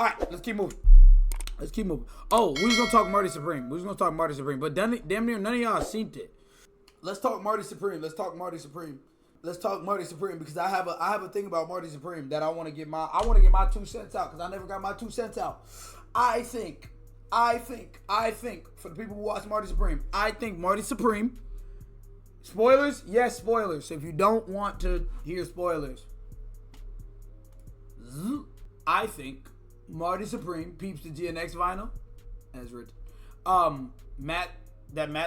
All right, let's keep moving. Oh, we was gonna talk Marty Supreme. But damn near none of y'all seen it. Let's talk Marty Supreme because I have a thing about Marty Supreme that I want to get my 2 cents out because I never got my 2 cents out. I think for the people who watch Marty Supreme, I think Marty Supreme. Spoilers? Yes, spoilers. If you don't want to hear spoilers, I think Marty Supreme peeps the GNX vinyl as written. Matt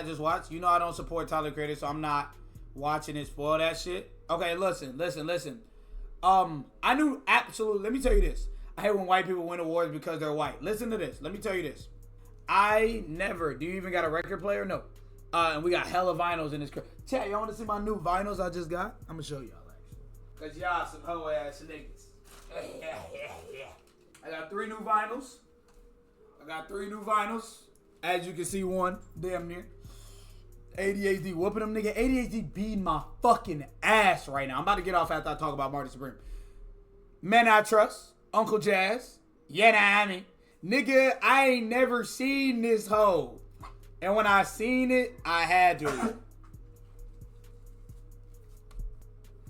just watched. You know I don't support Tyler Creator, so I'm not watching it spoil that shit. Okay, listen. I knew absolutely. Let me tell you this. I hate when white people win awards because they're white. Listen to this. Let me tell you this. I never. Do you even got a record player? No. And we got hella vinyls in this crib. Chat, y'all want to see my new vinyls I just got? I'm gonna show y'all actually. Cause y'all some hoe ass niggas. I got 3 new vinyls. As you can see, one damn near. ADHD whooping them, nigga. ADHD beating my fucking ass right now. I'm about to get off after I talk about Marty Supreme. Men I Trust, Uncle Jazz. Yeah, nah, I mean, nigga, I ain't never seen this hoe. And when I seen it, I had to.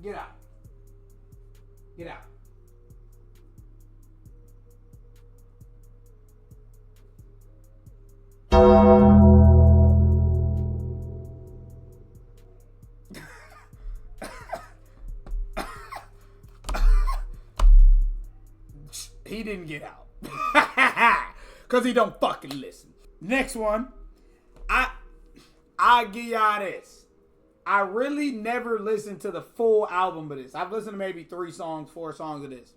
Get out. He didn't get out. Because he don't fucking listen. Next one. I give y'all this. I really never listened to the full album of this. I've listened to maybe 4 songs of this.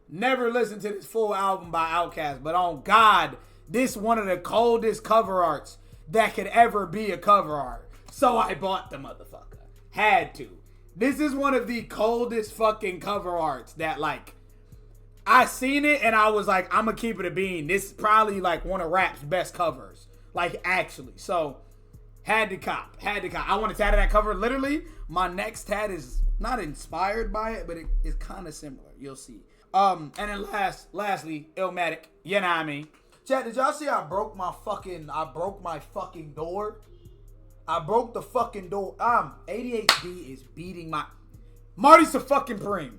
Never listened to this full album by Outkast. But on God, this one of the coldest cover arts that could ever be a cover art. So I bought the motherfucker. Had to. This is one of the coldest fucking cover arts that like, I seen it and I was like, I'm gonna keep it a bean. This is probably like one of rap's best covers. Like actually. So had to cop. I want to tattoo that cover. Literally, my next tat is not inspired by it, but it is kind of similar. You'll see. And then lastly, Illmatic. You know what I mean? Chat, did y'all see I broke my fucking door? I broke the fucking door. ADHD is beating my... Marty Supreme.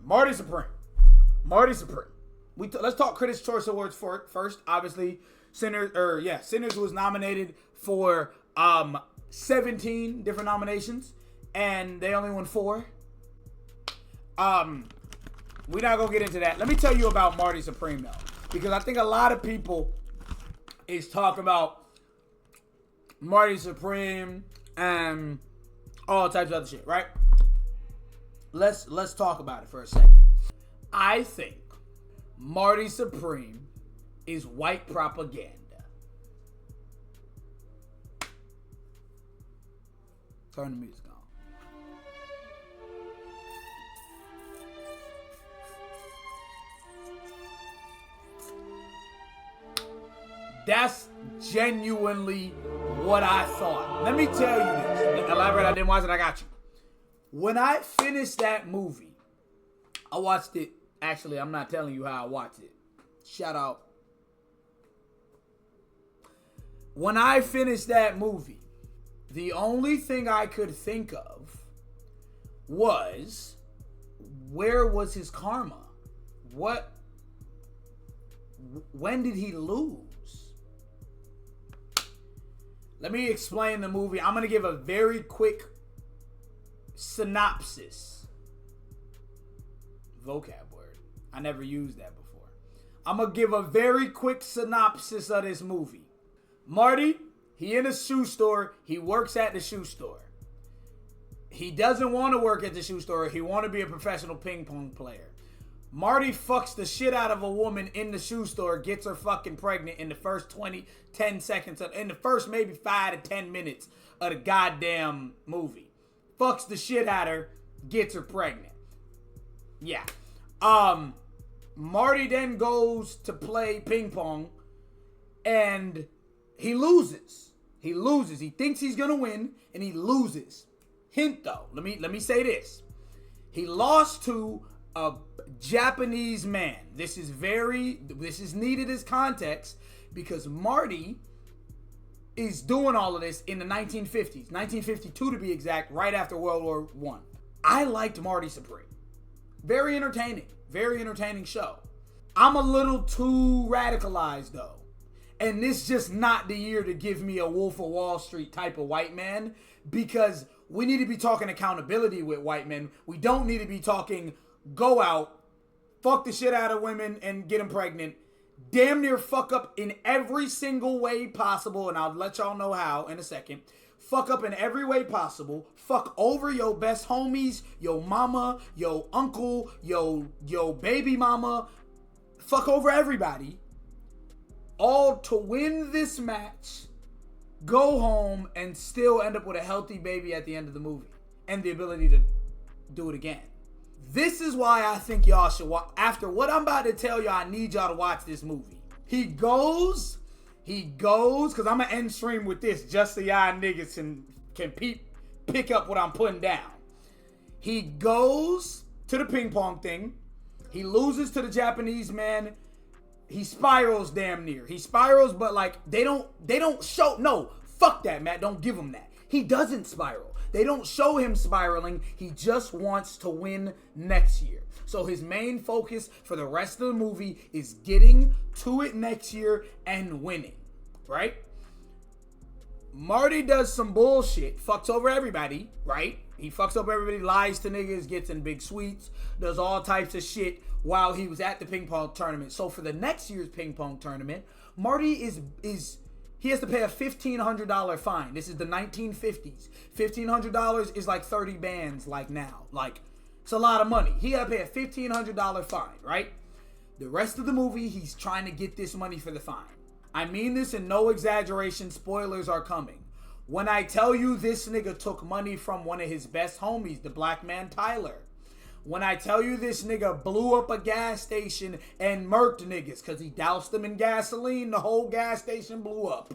Let's talk Critics' Choice Awards first. Obviously, Sinners was nominated for 17 different nominations, and they only won 4. We're not gonna get into that. Let me tell you about Marty Supreme though, because I think a lot of people is talking about Marty Supreme and all types of other shit, right? Let's talk about it for a second. I think Marty Supreme is white propaganda. Turn the music on. That's genuinely what I thought. Let me tell you this. Elaborate, I didn't watch it, I got you. When I finished that movie, I watched it. Actually, I'm not telling you how I watched it. Shout out. When I finished that movie, the only thing I could think of was, where was his karma? When did he lose? Let me explain the movie. I'm going to give a very quick synopsis. Vocab word. I never used that before. I'm going to give a very quick synopsis of this movie. Marty, he in a shoe store. He works at the shoe store. He doesn't want to work at the shoe store. He want to be a professional ping pong player. Marty fucks the shit out of a woman in the shoe store, gets her fucking pregnant in the first 10 seconds, in the first maybe 5 to 10 minutes of the goddamn movie. Fucks the shit out of her, gets her pregnant. Yeah. Marty then goes to play ping pong and he loses. He thinks he's gonna win and he loses. Hint though, let me say this. He lost to a Japanese man. This is needed as context because Marty is doing all of this in the 1950s, 1952 to be exact, right after World War I. I liked Marty Supreme. Very entertaining show. I'm a little too radicalized though. And this just not the year to give me a Wolf of Wall Street type of white man, because we need to be talking accountability with white men. We don't need to be talking go out, fuck the shit out of women and get them pregnant, damn near fuck up in every single way possible, and I'll let y'all know how in a second. Fuck up in every way possible. Fuck over your best homies, your mama, your uncle, your baby mama. Fuck over everybody. All to win this match, go home, and still end up with a healthy baby at the end of the movie. And the ability to do it again. This is why I think y'all should watch. After what I'm about to tell y'all, I need y'all to watch this movie. He goes, because I'm going to end stream with this just so y'all niggas can pick up what I'm putting down. He goes to the ping pong thing. He loses to the Japanese man. He spirals damn near. He spirals, but like they don't show. No, fuck that, Matt. Don't give him that. He doesn't spiral. They don't show him spiraling. He just wants to win next year. So his main focus for the rest of the movie is getting to it next year and winning, right? Marty does some bullshit, fucks over everybody, right? He fucks up everybody, lies to niggas, gets in big suites, does all types of shit while he was at the ping pong tournament. So for the next year's ping pong tournament, Marty he has to pay a $1,500 fine. This is the 1950s. $1,500 is like 30 bands like now. Like, it's a lot of money. He got to pay a $1,500 fine, right? The rest of the movie, he's trying to get this money for the fine. I mean this in no exaggeration. Spoilers are coming. When I tell you this nigga took money from one of his best homies, the black man Tyler. When I tell you this nigga blew up a gas station and murked niggas because he doused them in gasoline, the whole gas station blew up.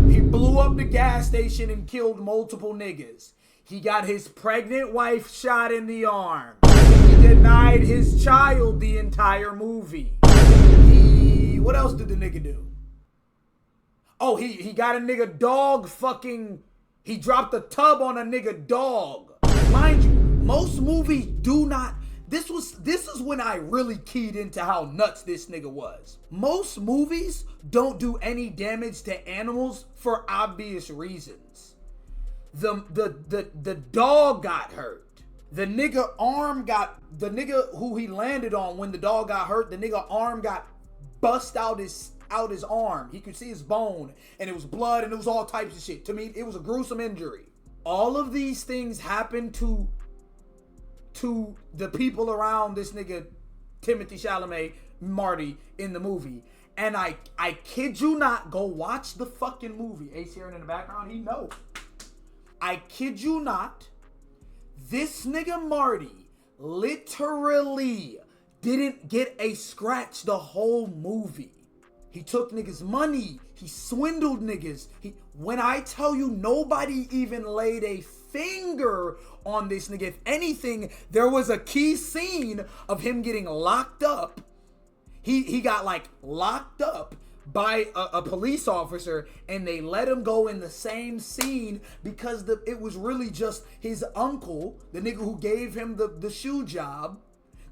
He blew up the gas station and killed multiple niggas. He got his pregnant wife shot in the arm. He denied his child the entire movie. What else did the nigga do? Oh, he got a nigga dog fucking... He dropped a tub on a nigga dog. Mind you, most movies do not... This is when I really keyed into how nuts this nigga was. Most movies don't do any damage to animals for obvious reasons. The dog got hurt. The nigga arm got... The nigga who he landed on when the dog got hurt, the nigga arm got bust out his arm. He could see his bone, and it was blood, and it was all types of shit. To me, it was a gruesome injury. All of these things happened to the people around this nigga Timothy Chalamet, Marty, in the movie. And I kid you not, go watch the fucking movie. Ace hearing in the background, he knows. I kid you not, this nigga Marty literally didn't get a scratch the whole movie. He took niggas' money. He swindled niggas. When I tell you nobody even laid a finger on this nigga. If anything, there was a key scene of him getting locked up. He got like locked up by a police officer, and they let him go in the same scene because it was really just his uncle, the nigga who gave him the shoe job.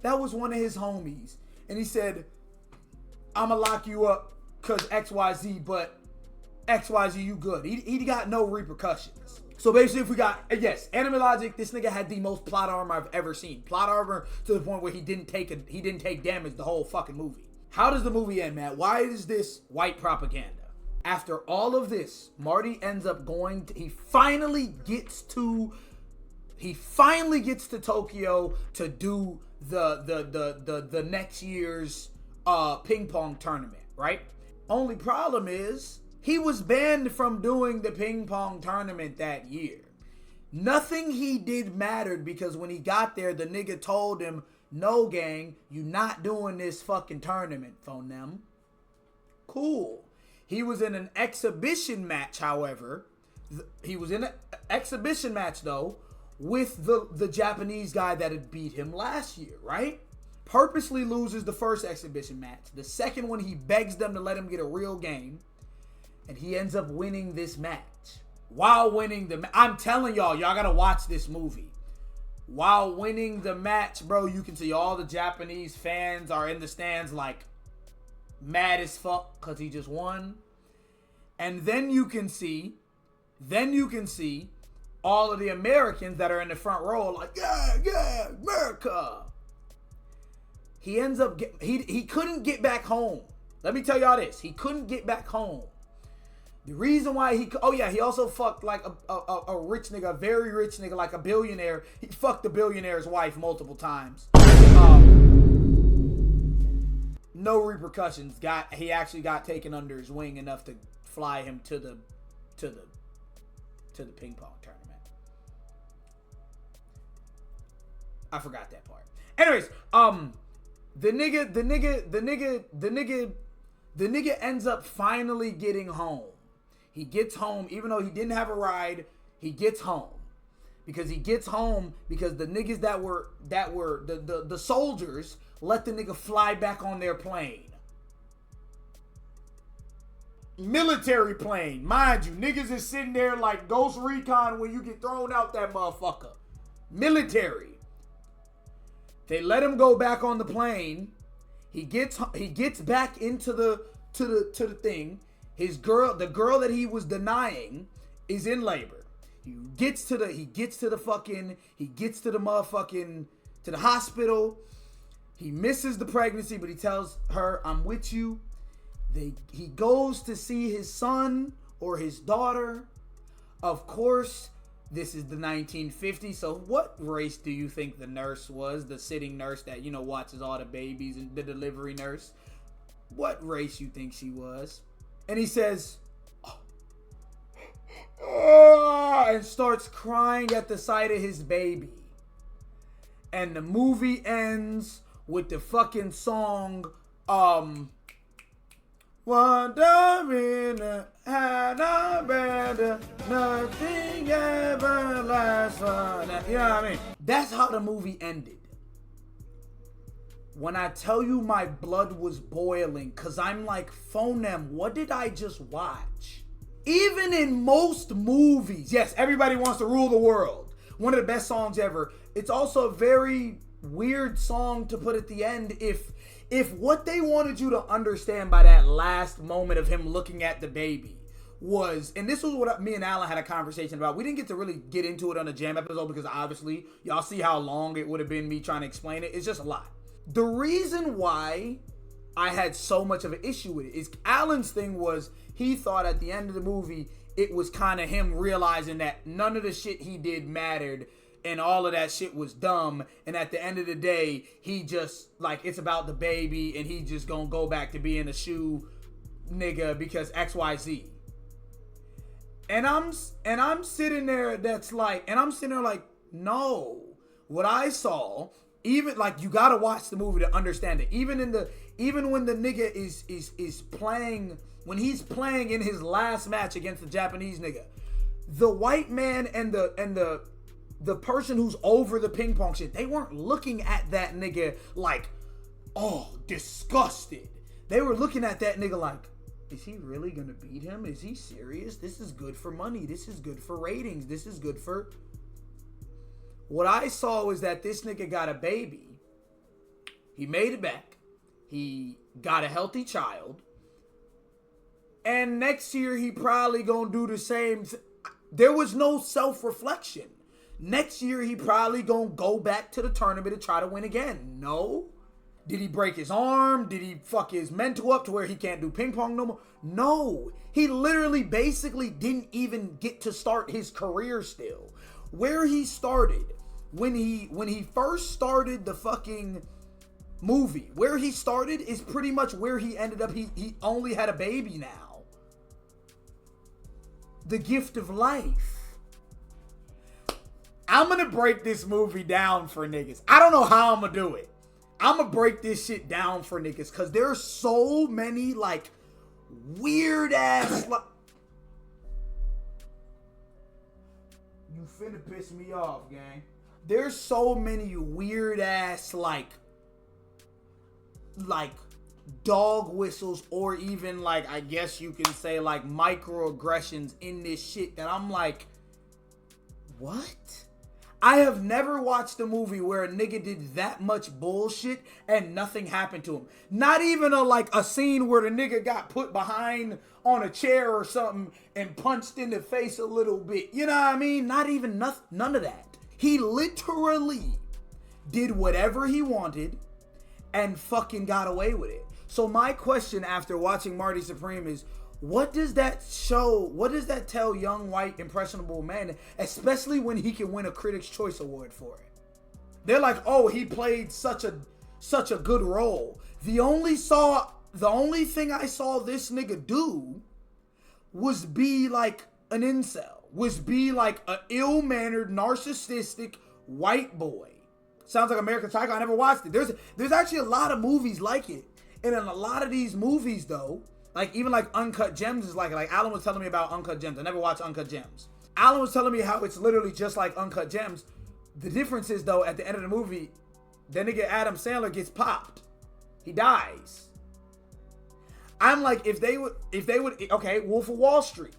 That was one of his homies. And he said, I'ma lock you up because XYZ, but XYZ, you good. He got no repercussions. So basically, if we got, yes, anime logic, this nigga had the most plot armor I've ever seen. Plot armor to the point where he didn't take damage the whole fucking movie. How does the movie end, Matt? Why is this white propaganda? After all of this, Marty ends up he finally gets to Tokyo to do the next year's ping pong tournament, right? Only problem is he was banned from doing the ping pong tournament that year. Nothing he did mattered because when he got there, the nigga told him, no gang, you not doing this fucking tournament, phone them. Cool. He was in an exhibition match, however. He was in an exhibition match, though, with the Japanese guy that had beat him last year, right? purposely loses the first exhibition match. The second one, he begs them to let him get a real game. And he ends up winning this match. While winning the I'm telling y'all gotta watch this movie. While winning the match, bro, you can see all the Japanese fans are in the stands like mad as fuck because he just won. And then you can see all of the Americans that are in the front row like, yeah, America. He ends up he couldn't get back home. Let me tell y'all this. He couldn't get back home. The reason why he also fucked like a rich nigga, a very rich nigga, like a billionaire. He fucked the billionaire's wife multiple times. No repercussions. He actually got taken under his wing enough to fly him to the ping pong tournament. I forgot that part. Anyways, the nigga ends up finally getting home. He gets home, even though he didn't have a ride. He gets home because the niggas that were the soldiers let the nigga fly back on their plane. Military plane, mind you. Niggas is sitting there like Ghost Recon when you get thrown out that motherfucker. Military. They let him go back on the plane. He gets back into the thing. The girl that he was denying is in labor. He gets to the hospital. He misses the pregnancy, but he tells her, "I'm with you." He goes to see his son or his daughter. Of course, this is the 1950s. So what race do you think the nurse was? The sitting nurse that, watches all the babies, and the delivery nurse. What race you think she was? And he says, oh, and starts crying at the sight of his baby. And the movie ends with the fucking song, Wondering had I better, nothing ever lasts forever. You know what I mean? That's how the movie ended. When I tell you my blood was boiling, because I'm like, Phonem, what did I just watch? Even in most movies, yes, everybody wants to rule the world. One of the best songs ever. It's also a very weird song to put at the end if what they wanted you to understand by that last moment of him looking at the baby was, and this was what me and Alan had a conversation about. We didn't get to really get into it on the Jam episode because obviously y'all see how long it would have been me trying to explain it. It's just a lot. The reason why I had so much of an issue with it is Alan's thing was he thought at the end of the movie it was kind of him realizing that none of the shit he did mattered and all of that shit was dumb, and at the end of the day he just like it's about the baby and he just gonna go back to being a shoe nigga because XYZ. And I'm sitting there like no, what I saw, even like you gotta watch the movie to understand it. Even when the nigga is playing, when he's playing in his last match against the Japanese nigga, the white man and the person who's over the ping pong shit, they weren't looking at that nigga like, oh, disgusted. They were looking at that nigga like, is he really gonna beat him? Is he serious? This is good for money. This is good for ratings. This is good for... What I saw was that this nigga got a baby. He made it back. He got a healthy child. And next year, he probably gonna do the same. There was no self-reflection. Next year, he probably gonna go back to the tournament to try to win again. No. Did he break his arm? Did he fuck his mental up to where he can't do ping pong no more? No. He literally basically didn't even get to start his career still. Where he started, when he first started the fucking movie, where he started is pretty much where he ended up. He only had a baby now. The gift of life. I'm gonna break this movie down for niggas. I don't know how I'm gonna do it. I'm gonna break this shit down for niggas because there's so many like weird ass. You finna piss me off, gang. There's so many weird ass like like dog whistles or even like, I guess you can say like microaggressions in this shit that I'm like, what? I have never watched a movie where a nigga did that much bullshit and nothing happened to him. Not even a scene where the nigga got put behind on a chair or something and punched in the face a little bit. You know what I mean? Not even none of that. He literally did whatever he wanted and fucking got away with it. So my question after watching Marty Supreme is, what does that show? What does that tell young, white, impressionable men, especially when he can win a Critics' Choice Award for it? They're like, oh, he played such a good role. The only thing I saw this nigga do was be like an incel, was be like an ill-mannered, narcissistic white boy. Sounds like American Psycho. I never watched it. There's actually a lot of movies like it, and in a lot of these movies though, like even like Uncut Gems is like Alan was telling me about Uncut Gems. I never watched Uncut Gems. Alan was telling me how it's literally just like Uncut Gems. The difference is though, at the end of the movie, that nigga Adam Sandler gets popped. He dies. I'm like, if they would, okay, Wolf of Wall Street.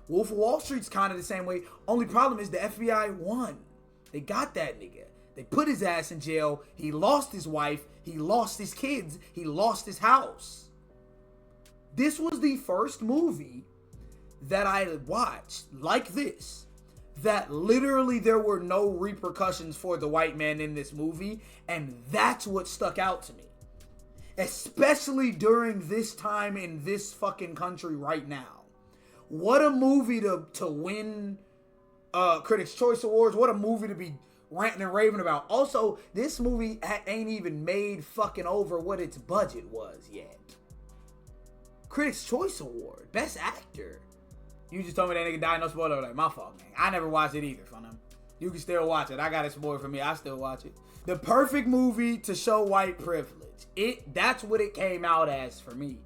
Wolf of Wall Street's kind of the same way. Only problem is the FBI won. They got that nigga. They put his ass in jail. He lost his wife. He lost his kids. He lost his house. This was the first movie that I watched like this, that literally there were no repercussions for the white man in this movie, and that's what stuck out to me. Especially during this time in this fucking country right now. What a movie to win Critics' Choice Awards. What a movie to be ranting and raving about. Also, this movie ain't even made fucking over what its budget was yet. Critics' Choice Award, Best Actor. You just told me that nigga died, no spoiler alert. My fault, man. I never watched it either from them. You can still watch it. I got it spoiled for me. I still watch it. The perfect movie to show white privilege. That's what it came out as for me.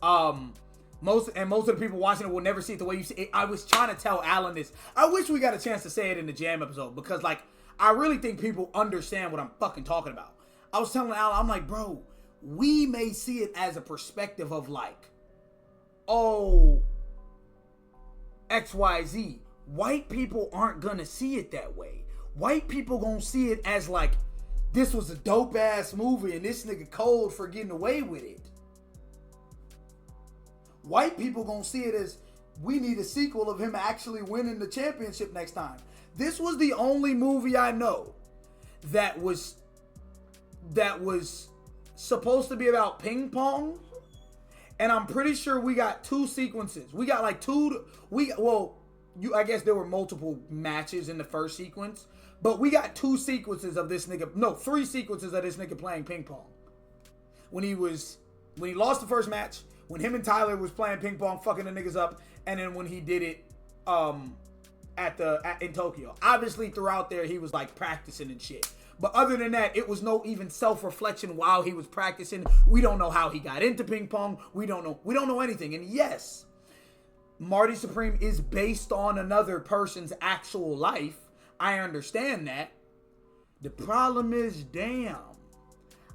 Most of the people watching it will never see it the way you see it. I was trying to tell Alan this. I wish we got a chance to say it in the Jam episode, because like I really think people understand what I'm fucking talking about. I was telling Alan, I'm like, bro, we may see it as a perspective of like, oh, XYZ. White people aren't gonna see it that way. White people gonna see it as like, this was a dope ass movie and this nigga cold for getting away with it. White people gonna see it as, we need a sequel of him actually winning the championship next time. This was the only movie I know that was supposed to be about ping pong. And I'm pretty sure we got two sequences. We got like I guess there were multiple matches in the first sequence, but we got two sequences of this nigga, no, three sequences of this nigga playing ping pong. When he lost the first match, when him and Tyler was playing ping pong, fucking the niggas up, and then when he did it in Tokyo. Obviously throughout there he was like practicing and shit. But other than that, it was no even self-reflection while he was practicing. We don't know how he got into ping pong. We don't know anything. And yes, Marty Supreme is based on another person's actual life. I understand that. The problem is, damn,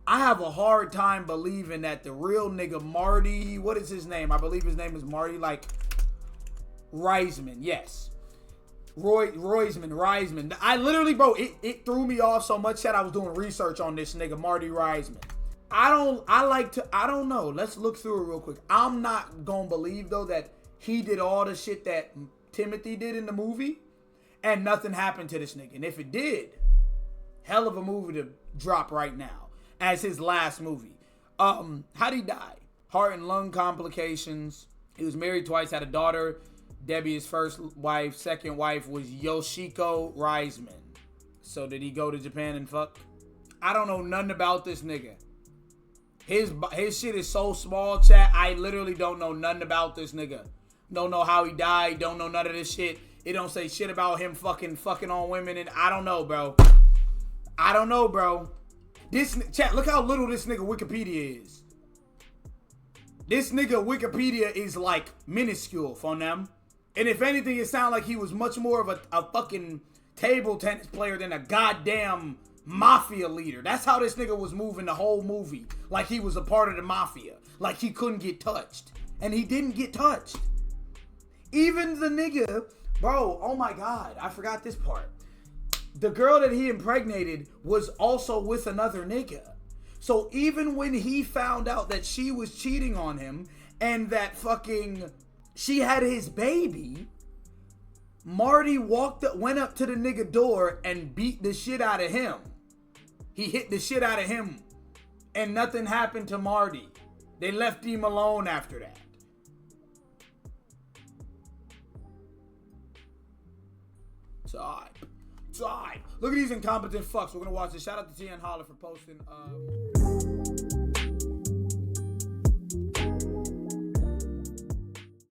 I have a hard time believing that the real nigga Marty, what is his name? I believe his name is Marty, like Reisman. Yes. Reisman. I literally, bro, it threw me off so much that I was doing research on this nigga, Marty Reisman. I don't know. Let's look through it real quick. I'm not gonna believe, though, that he did all the shit that Timothy did in the movie and nothing happened to this nigga. And if it did, hell of a movie to drop right now as his last movie. How'd he die? Heart and lung complications. He was married twice, had a daughter, Debbie, his first wife. Second wife was Yoshiko Reisman. So did he go to Japan and fuck? I don't know nothing about this nigga. His shit is so small, chat. I literally don't know nothing about this nigga. Don't know how he died. Don't know none of this shit. It don't say shit about him fucking on women. And I don't know, bro. This chat, look how little this nigga Wikipedia is. This nigga Wikipedia is like minuscule for them. And if anything, it sounds like he was much more of a fucking table tennis player than a goddamn mafia leader. That's how this nigga was moving the whole movie. Like he was a part of the mafia. Like he couldn't get touched. And he didn't get touched. Even the nigga, bro, oh my God, I forgot this part. The girl that he impregnated was also with another nigga. So even when he found out that she was cheating on him and that fucking she had his baby, Marty went up to the nigga door and beat the shit out of him. He hit the shit out of him and nothing happened to Marty. They left him alone after that. It's alright. Look at these incompetent fucks. We're gonna watch this. Shout out to Tian Holler for posting.